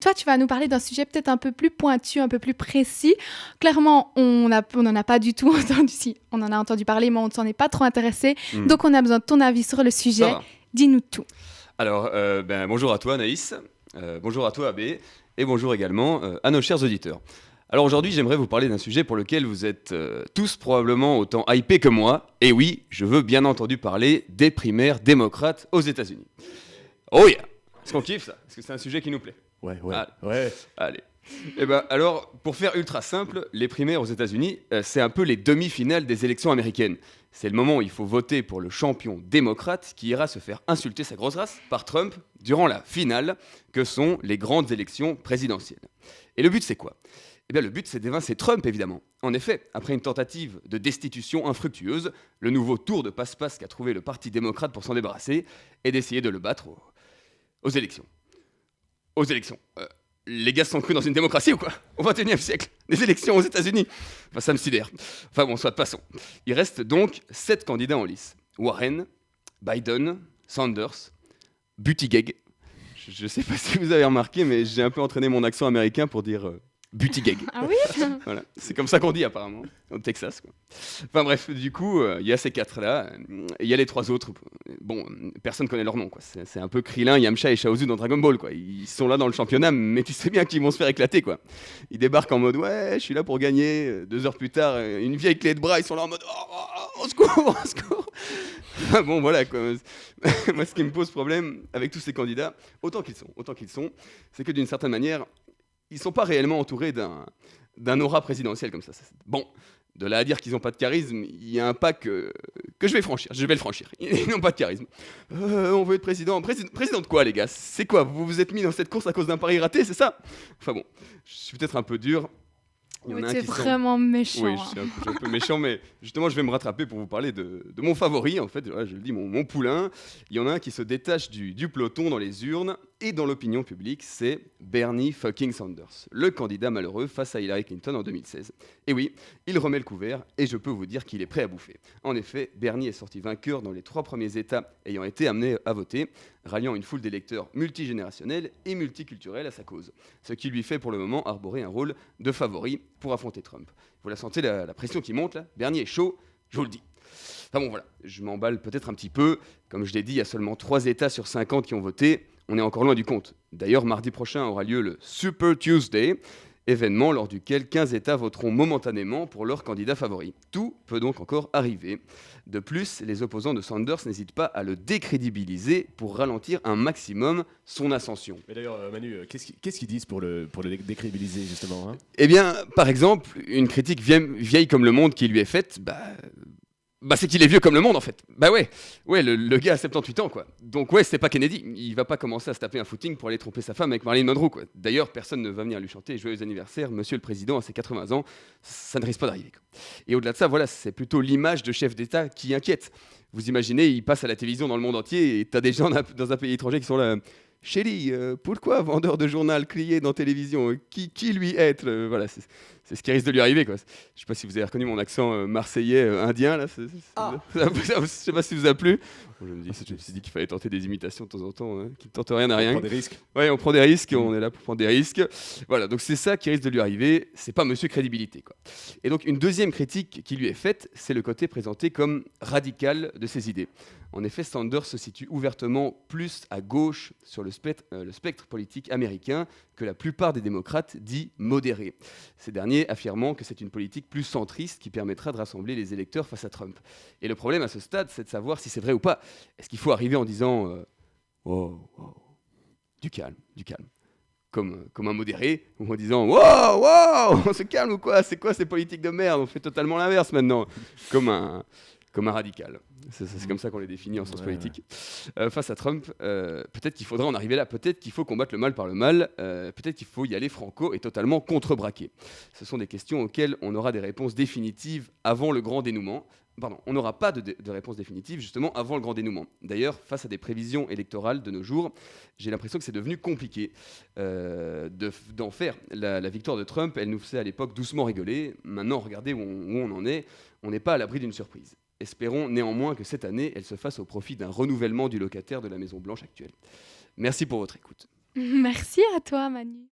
Toi, tu vas nous parler d'un sujet peut-être un peu plus pointu, un peu plus précis. Clairement, on n'en a pas du tout entendu. Si, on en a entendu parler, mais on ne s'en est pas trop intéressé. Donc, on a besoin de ton avis sur le Ça sujet. va. Dis-nous tout. Alors, bonjour à toi Anaïs, bonjour à toi Abbé, et bonjour également à nos chers auditeurs. Alors aujourd'hui, j'aimerais vous parler d'un sujet pour lequel vous êtes tous probablement autant hypés que moi. Et oui, je veux bien entendu parler des primaires démocrates aux États-Unis. Oh yeah! Est-ce qu'on kiffe ça? Est-ce que c'est un sujet qui nous plaît? Ouais. Allez. Eh ben, alors, pour faire ultra simple, les primaires aux États-Unis, c'est un peu les demi-finales des élections américaines. C'est le moment où il faut voter pour le champion démocrate qui ira se faire insulter sa grosse race par Trump durant la finale, que sont les grandes élections présidentielles. Et le but, c'est quoi? Eh bien, le but, c'est d'évincer Trump, évidemment. En effet, après une tentative de destitution infructueuse, le nouveau tour de passe-passe qu'a trouvé le Parti démocrate pour s'en débarrasser est d'essayer de le battre aux élections. Aux élections. Les gars se sont crus dans une démocratie ou quoi? Au XXIe siècle, des élections aux États-Unis. Enfin, ça me sidère. Enfin bon, soit passons. Il reste donc 7 candidats en lice. Warren, Biden, Sanders, Buttigieg. Je sais pas si vous avez remarqué, mais j'ai un peu entraîné mon accent américain pour dire Buttigieg. Ah oui? Voilà, c'est comme ça qu'on dit apparemment, au Texas, quoi. Enfin bref, du coup, il y a ces 4-là, et il y a les 3 autres. Bon, personne connaît leur nom, quoi. C'est un peu Krillin, Yamcha et Shaozu dans Dragon Ball, quoi. Ils sont là dans le championnat, mais tu sais bien qu'ils vont se faire éclater, quoi. Ils débarquent en mode ouais, je suis là pour gagner. 2 heures plus tard, une vieille clé de bras, ils sont là en mode oh, au secours, au secours. Ah bon, voilà, quoi. Moi, ce qui me pose problème avec tous ces candidats, autant qu'ils sont, c'est que d'une certaine manière, ils sont pas réellement entourés d'un aura présidentiel comme ça. Bon, de là à dire qu'ils n'ont pas de charisme, il y a un pas que je vais franchir. Je vais le franchir. Ils n'ont pas de charisme. On veut être président. Président de quoi, les gars? C'est quoi? Vous vous êtes mis dans cette course à cause d'un pari raté, c'est ça? Enfin bon, je suis peut-être un peu dur. Il y en a un T'es qui sent- vraiment méchant. Oui, je suis un peu méchant, mais justement, je vais me rattraper pour vous parler de mon favori, en fait, voilà, je le dis, mon poulain. Il y en a un qui se détache du peloton dans les urnes et dans l'opinion publique, c'est Bernie fucking Sanders, le candidat malheureux face à Hillary Clinton en 2016. Et oui, il remet le couvert et je peux vous dire qu'il est prêt à bouffer. En effet, Bernie est sorti vainqueur dans les 3 premiers États ayant été amenés à voter, ralliant une foule d'électeurs multigénérationnels et multiculturels à sa cause, ce qui lui fait pour le moment arborer un rôle de favori pour affronter Trump. Vous la sentez, la pression qui monte là? Bernie est chaud, je vous le dis. Enfin bon, voilà, je m'emballe peut-être un petit peu. Comme je l'ai dit, il y a seulement 3 États sur 50 qui ont voté. On est encore loin du compte. D'ailleurs, mardi prochain aura lieu le Super Tuesday, événement lors duquel 15 États voteront momentanément pour leur candidat favori. Tout peut donc encore arriver. De plus, les opposants de Sanders n'hésitent pas à le décrédibiliser pour ralentir un maximum son ascension. Mais d'ailleurs, Manu, qu'est-ce qu'ils disent pour le décrédibiliser, justement, hein? Eh bien, par exemple, une critique vieille comme le monde qui lui est faite, c'est qu'il est vieux comme le monde en fait. Bah ouais, le gars a 78 ans quoi. Donc ouais, c'est pas Kennedy. Il va pas commencer à se taper un footing pour aller tromper sa femme avec Marilyn Monroe quoi. D'ailleurs, personne ne va venir lui chanter joyeux anniversaire, monsieur le président à ses 80 ans. Ça ne risque pas d'arriver quoi. Et au-delà de ça, voilà, c'est plutôt l'image de chef d'État qui inquiète. Vous imaginez, il passe à la télévision dans le monde entier et t'as des gens dans un pays étranger qui sont là. Chérie, pourquoi vendeur de journal crier dans télévision? Qui lui est? Voilà, c'est ce qui risque de lui arriver. Quoi. Je sais pas si vous avez reconnu mon accent marseillais indien. Là, je sais pas si vous a plu. Bon, je me suis dit qu'il fallait tenter des imitations de temps en temps, hein, qui ne tentent rien à rien. On prend des risques. Ouais, on prend des risques, on est là pour prendre des risques. Voilà, donc c'est ça qui risque de lui arriver. C'est pas Monsieur Crédibilité. Quoi. Et donc une deuxième critique qui lui est faite, c'est le côté présenté comme radical de ses idées. En effet, Sanders se situe ouvertement plus à gauche sur le spectre politique américain que la plupart des démocrates dits modérés. Ces derniers affirmant que c'est une politique plus centriste qui permettra de rassembler les électeurs face à Trump. Et le problème à ce stade, c'est de savoir si c'est vrai ou pas. Est-ce qu'il faut arriver en disant wow, du calme, comme un modéré, ou en disant wow, on se calme ou quoi? C'est quoi ces politiques de merde? On fait totalement l'inverse maintenant, comme un radical. C'est comme ça qu'on les définit en sciences politiques. Face à Trump, peut-être qu'il faudra en arriver là, peut-être qu'il faut combattre le mal par le mal, peut-être qu'il faut y aller franco et totalement contrebraquer. Ce sont des questions auxquelles on aura des réponses définitives avant le grand dénouement. Pardon, on n'aura pas de réponse définitive justement avant le grand dénouement. D'ailleurs, face à des prévisions électorales de nos jours, j'ai l'impression que c'est devenu compliqué d'en faire. La victoire de Trump, elle nous faisait à l'époque doucement rigoler. Maintenant, regardez où on en est. On n'est pas à l'abri d'une surprise. Espérons néanmoins que cette année, elle se fasse au profit d'un renouvellement du locataire de la Maison-Blanche actuelle. Merci pour votre écoute. Merci à toi, Manu.